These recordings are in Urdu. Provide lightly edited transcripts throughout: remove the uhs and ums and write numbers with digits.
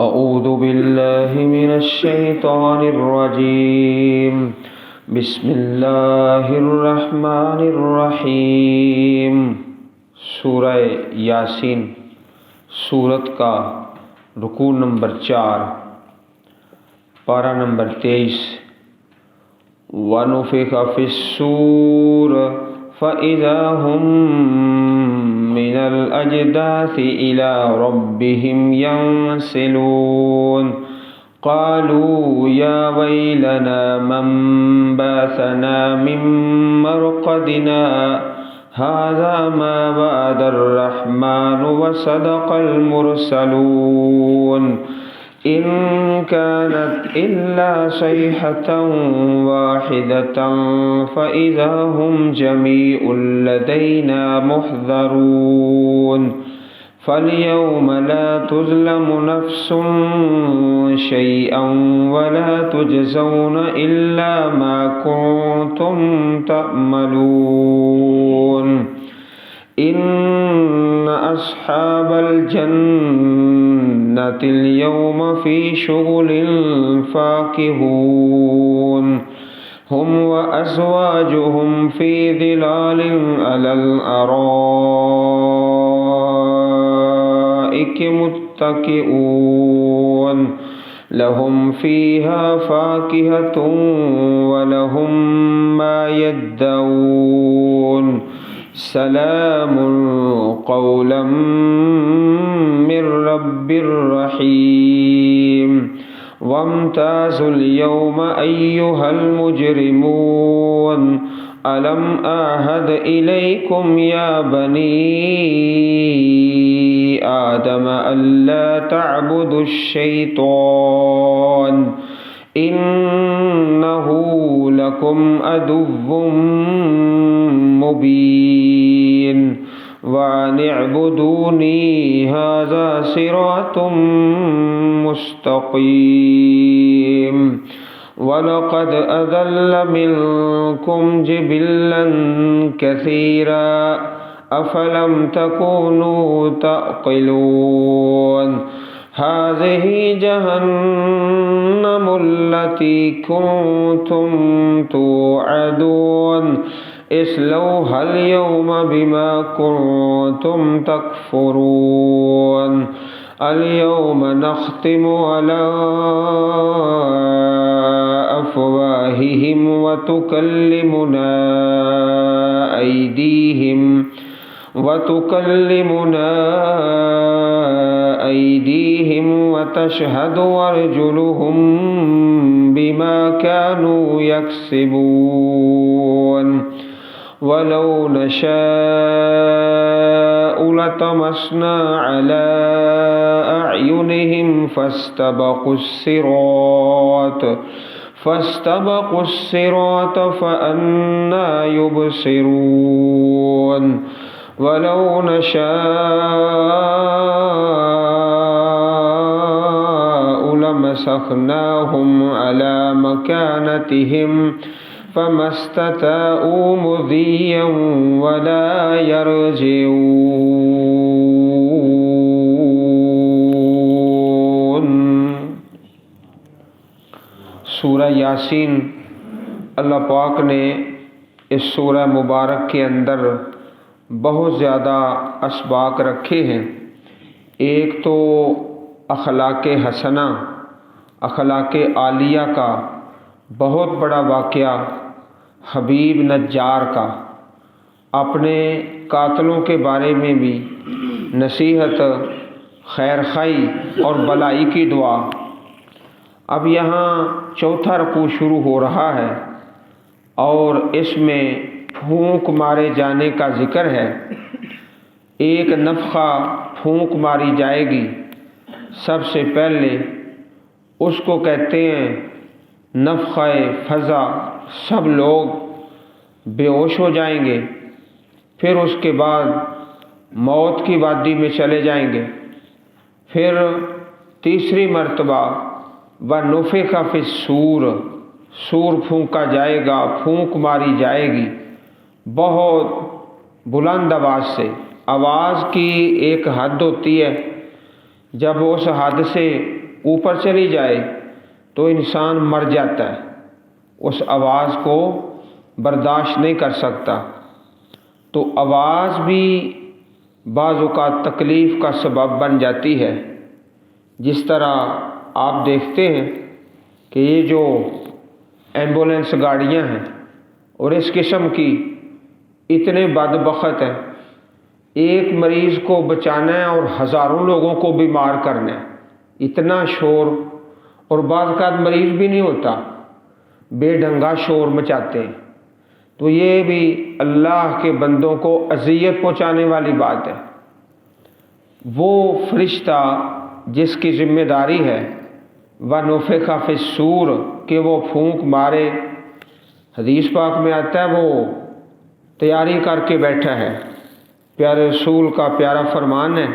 أعوذ بالله من الشيطان الرجيم بسم اللہ الرحمن الرحیم۔ سورہ یاسین سورت کا رکوع نمبر 4، پارہ نمبر 23۔ وَنُفِخَ فِي الصُّورِ فَإِذَا هُم مِّنَ الْأَجْدَاثِ إِلَىٰ رَبِّهِمْ يَنسِلُونَ قالوا يا ويلنا من بعثنا من مرقدنا هذا ما وعد الرحمن وصدق المرسلون إن كانت إلا صيحة واحدة فإذا هم جميع لدينا محضرون فاليوم لا تظلم نفس شيئا ولا تجزون إلا ما كنتم تعملون إن أصحاب الجنة اليوم في شغل فاكهون هم وأزواجهم في ظلال على الأرائك متكئون لهم فيها فاكهة ولهم ما يدعون سلام قولا من رب رحيم وامتازوا اليوم أيها المجرمون ألم أعهد إليكم يا بني آدم ألا تعبدوا الشيطان إنه لكم عدو مبين وأن اعبدوني هذا صراط مستقيم ولقد أضل منكم جبلا كثيرا أفلم تكونوا تعقلون هذه جهنم التي كنتم توعدون اصلوها اليوم بما كنتم تكفرون اليوم نختم على أفواههم وتكلمنا أيديهم وتشهد أرجلهم بما كانوا يكسبون ولو نشاء لطمسنا على أعينهم فاستبقوا الصراط فأنى يبصرون ولو نشاء لمسخناهم على مكانتهم فما استطاعوا مضيا ولا يرجعون۔ سورہ یاسین اللہ پاک نے اس سورہ مبارک کے اندر بہت زیادہ اسباق رکھے ہیں۔ ایک تو اخلاق حسنہ، اخلاق عالیہ کا بہت بڑا واقعہ حبیب نجار کا، اپنے قاتلوں کے بارے میں بھی نصیحت، خیر خواہی اور بلائی کی دعا۔ اب یہاں چوتھا رکوع شروع ہو رہا ہے اور اس میں پھونک مارے جانے کا ذکر ہے۔ ایک نفخہ پھونک ماری جائے گی، سب سے پہلے اس کو کہتے ہیں نفخہ فزع، سب لوگ بے ہوش ہو جائیں گے، پھر اس کے بعد موت کی وادی میں چلے جائیں گے، پھر تیسری مرتبہ وَنُفِخَ فِي الصُّورِ، سور پھونکا جائے گا، پھونک ماری جائے گی بہت بلند آواز سے۔ آواز کی ایک حد ہوتی ہے، جب اس حد سے اوپر چلی جائے تو انسان مر جاتا ہے، اس آواز کو برداشت نہیں کر سکتا۔ تو آواز بھی بعض اوقات تکلیف کا سبب بن جاتی ہے۔ جس طرح آپ دیکھتے ہیں کہ یہ جو ایمبولینس گاڑیاں ہیں اور اس قسم کی اتنے بدبخت ہیں، ایک مریض کو بچانا ہے اور ہزاروں لوگوں کو بیمار کرنا ہے، اتنا شور، اور بعض اوقات مریض بھی نہیں ہوتا، بے ڈھنگا شور مچاتے ہیں۔ تو یہ بھی اللہ کے بندوں کو اذیت پہنچانے والی بات ہے۔ وہ فرشتہ جس کی ذمہ داری ہے وَنُفِخَ فِي الصُّورِ کہ وہ پھونک مارے، حدیث پاک میں آتا ہے وہ تیاری کر کے بیٹھا ہے۔ پیارے رسول کا پیارا فرمان ہے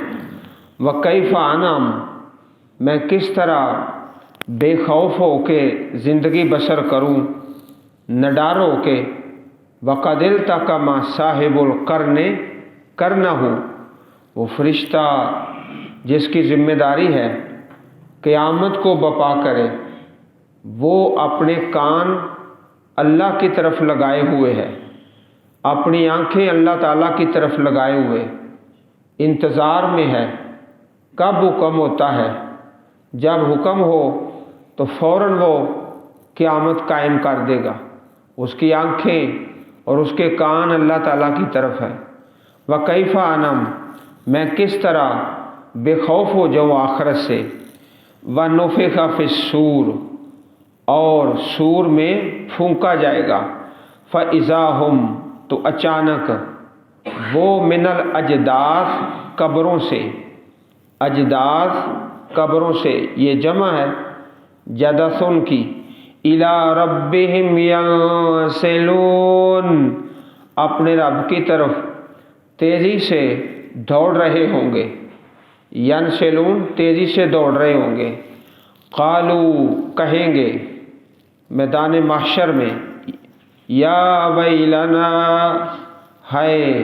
وَكَيْفَ أَنَامُ میں کس طرح بے خوف ہو کے زندگی بسر کروں، نڈار ہو کے، وَقَدْ الْتَقَمَ صَاحِبُ الْقَرْنِ قَرْنَهُ وہ فرشتہ جس کی ذمہ داری ہے قیامت کو بپا کرے، وہ اپنے کان اللہ کی طرف لگائے ہوئے ہے، اپنی آنکھیں اللہ تعالیٰ کی طرف لگائے ہوئے، انتظار میں ہے کب حکم ہوتا ہے۔ جب حکم ہو تو فوراً وہ قیامت قائم کر دے گا۔ اس کی آنکھیں اور اس کے کان اللہ تعالیٰ کی طرف ہے۔ وَكَيْفَ أَنَامُ میں کس طرح بے خوف ہو جاؤں آخرت سے۔ وَنُفِخَ فِي الصُّورِ اور سور میں پھونکا جائے گا، فَإِذَا هُمْ تو اچانک وہ من الاجداث قبروں سے، اجداث قبروں سے، یہ جمع ہے جدثن کی، الی ربہم ینسلون اپنے رب کی طرف تیزی سے دوڑ رہے ہوں گے، ینسلون تیزی سے دوڑ رہے ہوں گے۔ قالو کہیں گے میدان محشر میں، یا ویلنا ہے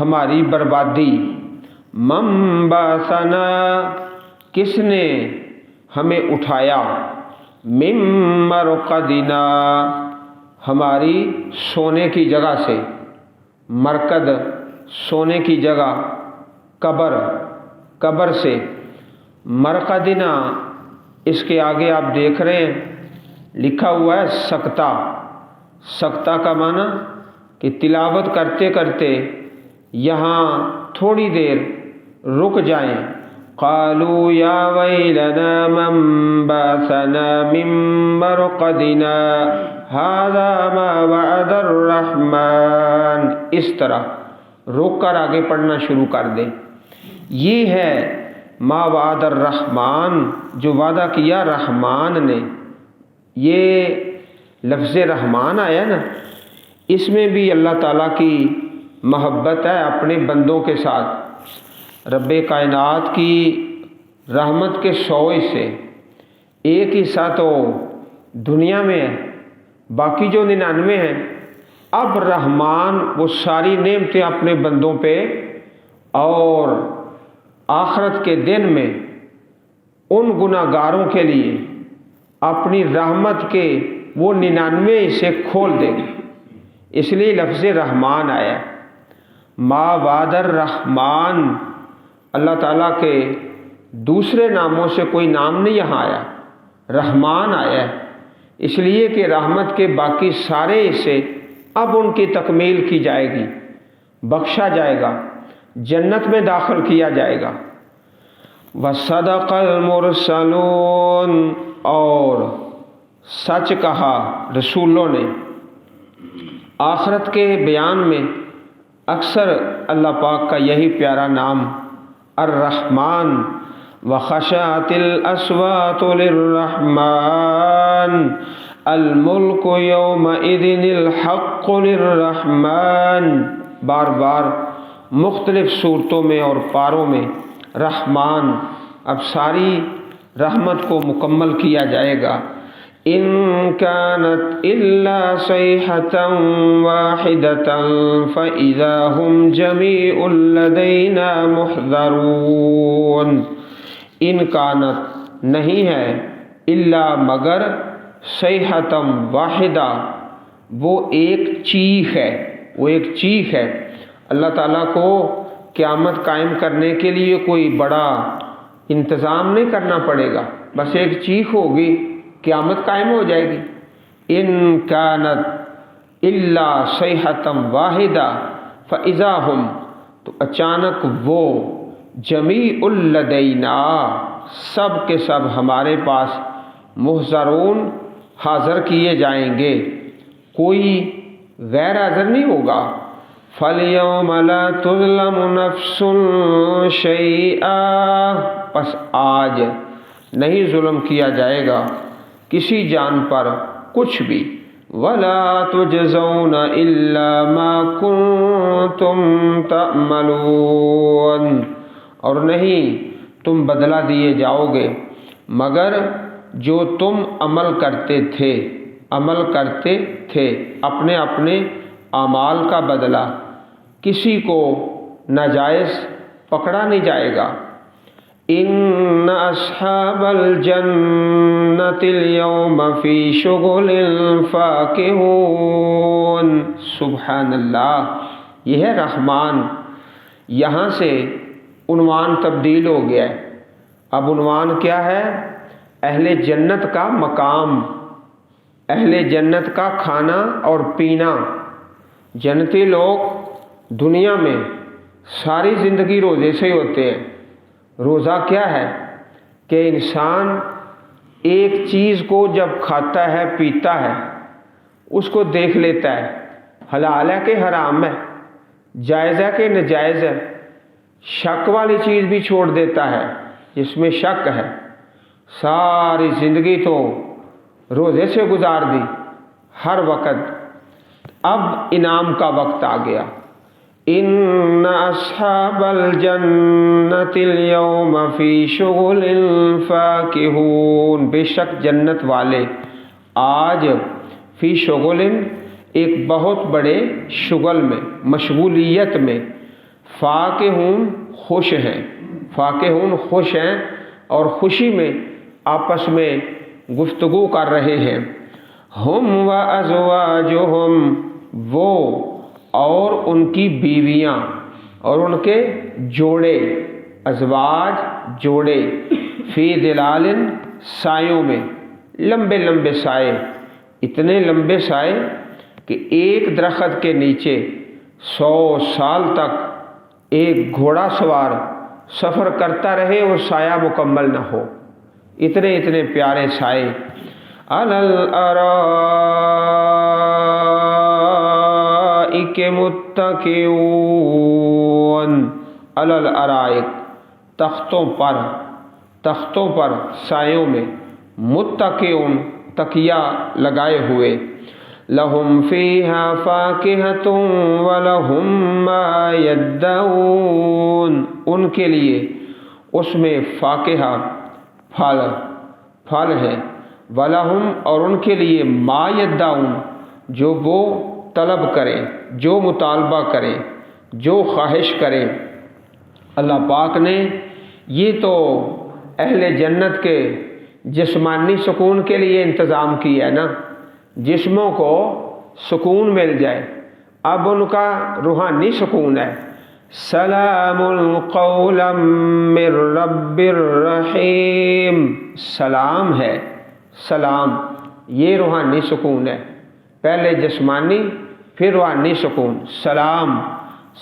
ہماری بربادی، من بعثنا کس نے ہمیں اٹھایا، من مرقدنا ہماری سونے کی جگہ سے، مرکد سونے کی جگہ، قبر سے، مرقدنا اس کے آگے آپ دیکھ رہے ہیں لکھا ہوا ہے سکتہ، سکتہ کا معنی کہ تلاوت کرتے کرتے یہاں تھوڑی دیر رک جائیں۔ قالوا یا ویلنا من بعثنا من مرقدنا هذا ما وعد الرحمن، اس طرح رک کر آگے پڑھنا شروع کر دیں۔ یہ ہے ما وعد الرحمن جو وعدہ کیا رحمان نے۔ یہ لفظ رحمان آیا نا، اس میں بھی اللہ تعالیٰ کی محبت ہے اپنے بندوں کے ساتھ۔ رب کائنات کی رحمت کے 100 حصے، ایک حصہ تو دنیا میں ہے، باقی جو 99 ہیں، اب رحمان وہ ساری نعمتیں اپنے بندوں پہ اور آخرت کے دن میں ان گناہ گاروں کے لیے اپنی رحمت کے وہ 99 حصے کھول دے گی، اس لیے لفظ رحمان آیا۔ ما وعد الرحمن اللہ تعالیٰ کے دوسرے ناموں سے کوئی نام نہیں یہاں آیا، رحمان آیا ہے، اس لیے کہ رحمت کے باقی سارے حصے اب ان کی تکمیل کی جائے گی، بخشا جائے گا، جنت میں داخل کیا جائے گا۔ وَصَدَقَ الْمُرْسَلُونَ اور سچ کہا رسولوں نے۔ آخرت کے بیان میں اکثر اللہ پاک کا یہی پیارا نام الرحمن، وَخَشَعَتِ الْأَصْوَاتُ لِلرَّحْمَنِ الْمُلْكُ يَوْمَئِذٍ الْحَقُّ لِلرَّحْمَنِ، بار بار مختلف صورتوں میں اور پاروں میں رحمان، اب ساری رحمت کو مکمل کیا جائے گا۔ ان كانت الا صيحة واحدة فاذا هم جميع لدينا محضرون۔ ان كانت نہیں ہے الا مگر صیحتم واحدہ، وہ ایک چیخ ہے، وہ ایک چیخ ہے۔ اللہ تعالیٰ کو قیامت قائم کرنے کے لیے کوئی بڑا انتظام نہیں کرنا پڑے گا، بس ایک چیخ ہوگی، قیامت قائم ہو جائے گی۔ ان کانت الا صیحتم واحدہ فاذا ہم، تو اچانک وہ جمیع لدینا، سب کے سب ہمارے پاس محضرون، حاضر کیے جائیں گے، کوئی غیر حاضر نہیں ہوگا۔ فَالْيَوْمَ لَا تُظْلَمُ نَفْسٌ شَيْئًا، پس آج نہیں ظلم کیا جائے گا کسی جان پر کچھ بھی۔ وَلَا تُجْزَوْنَ إِلَّا مَا كُنتُمْ تَعْمَلُونَ، اور نہیں تم بدلہ دیے جاؤ گے مگر جو تم عمل کرتے تھے، اپنے اپنے اعمال کا بدلہ، کسی کو ناجائز پکڑا نہیں جائے گا۔ ان اصحاب الجنۃ اليوم فی شغل فاکہون، سبحان اللہ، یہ ہے رحمان۔ یہاں سے عنوان تبدیل ہو گیا ہے، اب عنوان کیا ہے؟ اہل جنت کا مقام، اہل جنت کا کھانا اور پینا۔ جنتی لوگ دنیا میں ساری زندگی روزے سے ہی ہوتے ہیں۔ روزہ کیا ہے کہ انسان ایک چیز کو جب کھاتا ہے پیتا ہے، اس کو دیکھ لیتا ہے، حلال ہے کہ حرام ہے، جائز ہے کہ ناجائز ہے، شک والی چیز بھی چھوڑ دیتا ہے جس میں شک ہے۔ ساری زندگی تو روزے سے گزار دی، ہر وقت۔ اب انعام کا وقت آ گیا۔ ان اصحاب الجنۃ اليوم فی شغل فاکہون، بے شک جنت والے آج فی شغل، ایک بہت بڑے شغل میں، مشغولیت میں، فاکہون خوش ہیں، فاکہون خوش ہیں اور خوشی میں آپس میں گفتگو کر رہے ہیں۔ ہم و ازواجہم، وہ اور ان کی بیویاں اور ان کے جوڑے، ازواج جوڑے، فی ظلال، سایوں میں، لمبے لمبے سائے، اتنے لمبے سائے کہ ایک درخت کے نیچے 100 سال تک ایک گھوڑا سوار سفر کرتا رہے اور سایہ مکمل نہ ہو، اتنے اتنے پیارے سائے۔ علی الارائک متکئون، علی الارائک، تختوں پر سایوں میں، متکئون، تکیہ لگائے ہوئے، لہم فیہا فاکہۃ ولہم ما یدعون، ان کے لیے اس میں فاکہہ، پھل ہے، ولہم، اور ان کے لیے ما یدعون، جو وہ طلب کریں، جو مطالبہ کریں، جو خواہش کریں۔ اللہ پاک نے یہ تو اہل جنت کے جسمانی سکون کے لیے انتظام کیا ہے نا، جسموں کو سکون مل جائے، اب ان کا روحانی سکون ہے۔ سلام قولا من رب الرحیم، سلام ہے، سلام، یہ روحانی سکون ہے، پہلے جسمانی پھر روحانی سکون۔ سلام،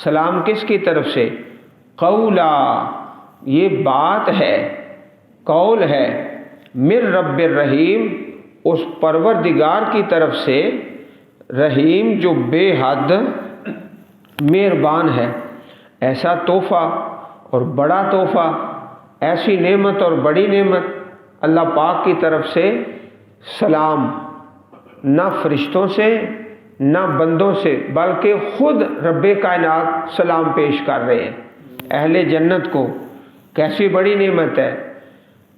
سلام کس کی طرف سے؟ قولا، یہ بات ہے، قول ہے، من رب الرحیم، اس پروردگار کی طرف سے، رحیم جو بے حد مہربان ہے۔ ایسا تحفہ اور بڑا تحفہ، ایسی نعمت اور بڑی نعمت اللہ پاک کی طرف سے سلام، نہ فرشتوں سے نہ بندوں سے، بلکہ خود رب کائنات سلام پیش کر رہے ہیں اہل جنت کو۔ کیسی بڑی نعمت ہے۔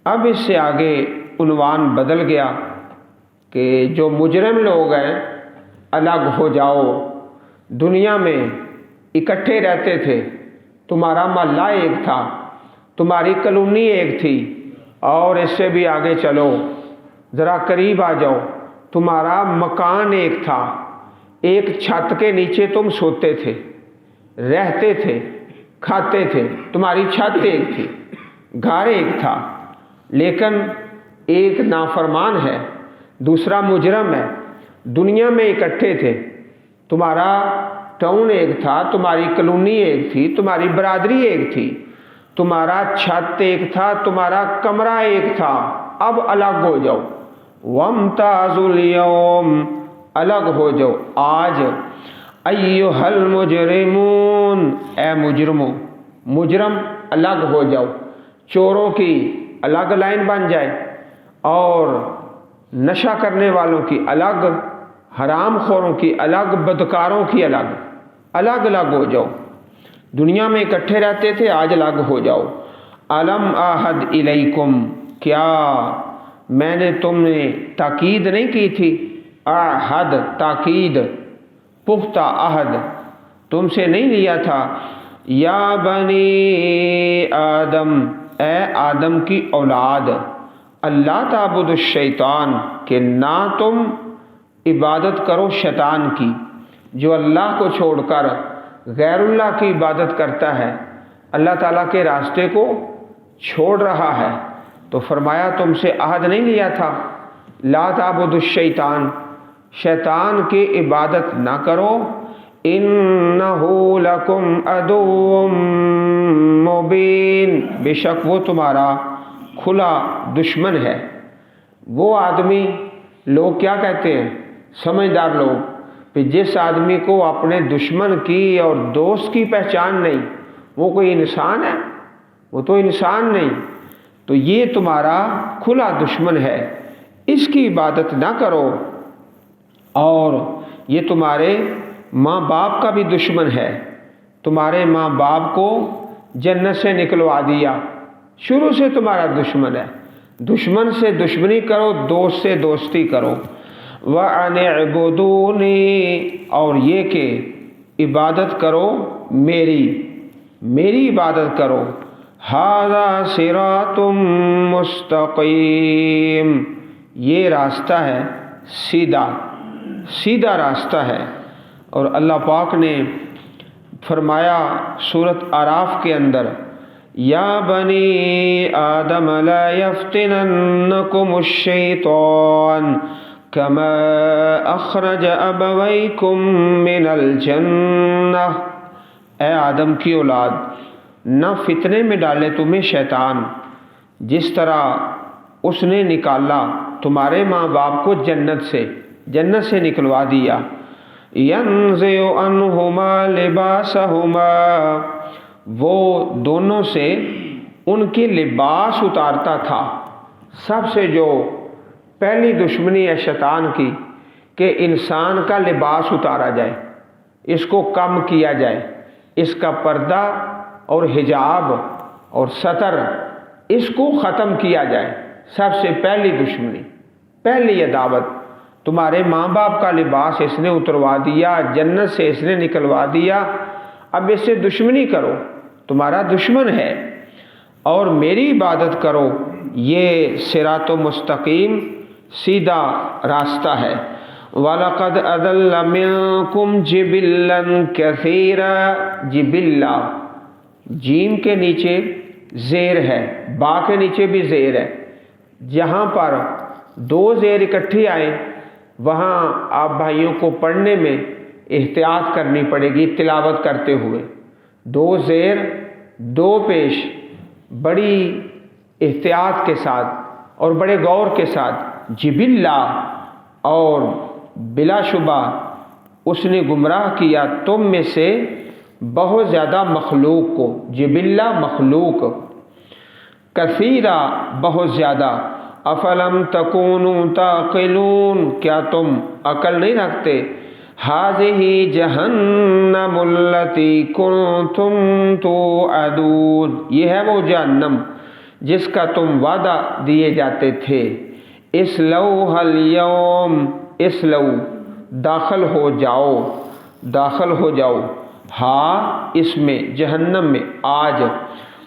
اب اس سے آگے عنوان بدل گیا کہ جو مجرم لوگ ہیں الگ ہو جاؤ، دنیا میں اکٹھے رہتے تھے، تمہارا محلہ ایک تھا، تمہاری کالونی ایک تھی، اور اس سے بھی آگے چلو، ذرا قریب آ جاؤ، تمہارا مکان ایک تھا، ایک چھت کے نیچے تم سوتے تھے، رہتے تھے، کھاتے تھے، تمہاری چھت ایک تھی، گھر ایک تھا، لیکن ایک نافرمان ہے، دوسرا مجرم ہے، دنیا میں اکٹھے تھے، تمہارا ٹاؤن ایک تھا، تمہاری کالونی ایک تھی، تمہاری برادری ایک تھی، تمہارا چھت ایک تھا، تمہارا کمرہ ایک تھا، اب الگ ہو جاؤ، وامتازوا اليوم، الگ ہو جاؤ آج، ایھا المجرمون، اے مجرموں، مجرم الگ ہو جاؤ، چوروں کی الگ لائن بن جائے اور نشہ کرنے والوں کی الگ، حرام خوروں کی الگ، بدکاروں کی الگ، الگ الگ ہو جاؤ، دنیا میں اکٹھے رہتے تھے، آج الگ ہو جاؤ، الم اعہد الیکم، کیا میں نے تم نے تاکید نہیں کی تھی، اعہد تاکید، پختہ عہد تم سے نہیں لیا تھا، یا بنی آدم، اے آدم کی اولاد، اللہ تعبد الشیطان، کہ نہ تم عبادت کرو شیطان کی، جو اللہ کو چھوڑ کر غیر اللہ کی عبادت کرتا ہے، اللہ تعالیٰ کے راستے کو چھوڑ رہا ہے، تو فرمایا تم سے عہد نہیں لیا تھا، لا تعبد الشیطان، شیطان کی عبادت نہ کرو، انہ لکم عدو مبین، بے شک وہ تمہارا کھلا دشمن ہے۔ وہ آدمی، لوگ کیا کہتے ہیں، سمجھدار لوگ، کہ جس آدمی کو اپنے دشمن کی اور دوست کی پہچان نہیں، وہ کوئی انسان ہے؟ وہ تو انسان نہیں، تو یہ تمہارا کھلا دشمن ہے، اس کی عبادت نہ کرو، اور یہ تمہارے ماں باپ کا بھی دشمن ہے، تمہارے ماں باپ کو جنت سے نکلوا دیا، شروع سے تمہارا دشمن ہے، دشمن سے دشمنی کرو، دوست سے دوستی کرو، وَأَنِ اعْبُدُونِی، اور یہ کہ عبادت کرو میری عبادت کرو، ھذا صراط مستقیم، یہ راستہ ہے سیدھا راستہ ہے۔ اور اللہ پاک نے فرمایا سورۃ اعراف کے اندر، یا بنی آدم لا یفتننکم الشیطان کما اخرج ابویکم من الجنہ، اے آدم کی اولاد، نہ فتنے میں ڈالے تمہیں شیطان، جس طرح اس نے نکالا تمہارے ماں باپ کو جنت سے نکلوا دیا، ینزع عنہما لباسہما، وہ دونوں سے ان کی لباس اتارتا تھا۔ سب سے جو پہلی دشمنی ہے شیطان کی، کہ انسان کا لباس اتارا جائے، اس کو کم کیا جائے، اس کا پردہ اور حجاب اور ستر اس کو ختم کیا جائے، سب سے پہلی دشمنی، پہلی عداوت، تمہارے ماں باپ کا لباس اس نے اتروا دیا، جنت سے اس نے نکلوا دیا، اب اس سے دشمنی کرو، تمہارا دشمن ہے، اور میری عبادت کرو، یہ صراط مستقیم سیدھا راستہ ہے۔ وَلَقَدْ أَضَلَّ مِنْكُمْ جِبِلًّا كَثِيرًا، جبلہ، جیم کے نیچے زیر ہے، با کے نیچے بھی زیر ہے، جہاں پر دو زیر اکٹھی آئے وہاں آپ بھائیوں کو پڑھنے میں احتیاط کرنی پڑے گی، تلاوت کرتے ہوئے، دو زیر دو پیش، بڑی احتیاط کے ساتھ اور بڑے غور کے ساتھ، جبلہ، اور بلا شبہ اس نے گمراہ کیا تم میں سے بہت زیادہ مخلوق کو، جبلہ مخلوق، کثیرہ بہت زیادہ، افلم تکونوا تعقلون، کیا تم عقل نہیں رکھتے، ھذہ جہنم التی کنتم توعدون، یہ ہے وہ جہنم جس کا تم وعدہ دیے جاتے تھے، اصلوھا اليوم، اصلو، داخل ہو جاؤ، ہاں اس میں جہنم میں آج،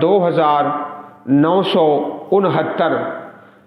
2969।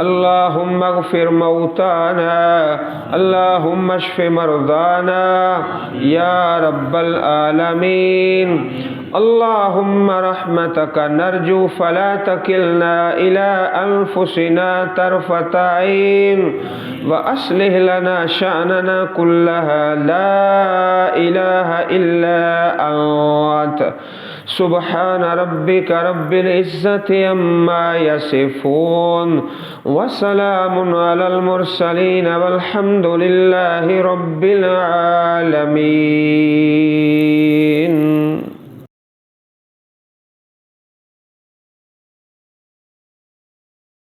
اللهم اغفر موتانا اللهم اشف مرضانا یا رب العالمین اللهم رحمتك نرجو فلا تكلنا إلى أنفسنا طرفة عين وأصلح لنا شأننا كلها لا إله إلا أنت سبحان ربك رب العزة عما يصفون وسلام على المرسلين والحمد لله رب العالمين.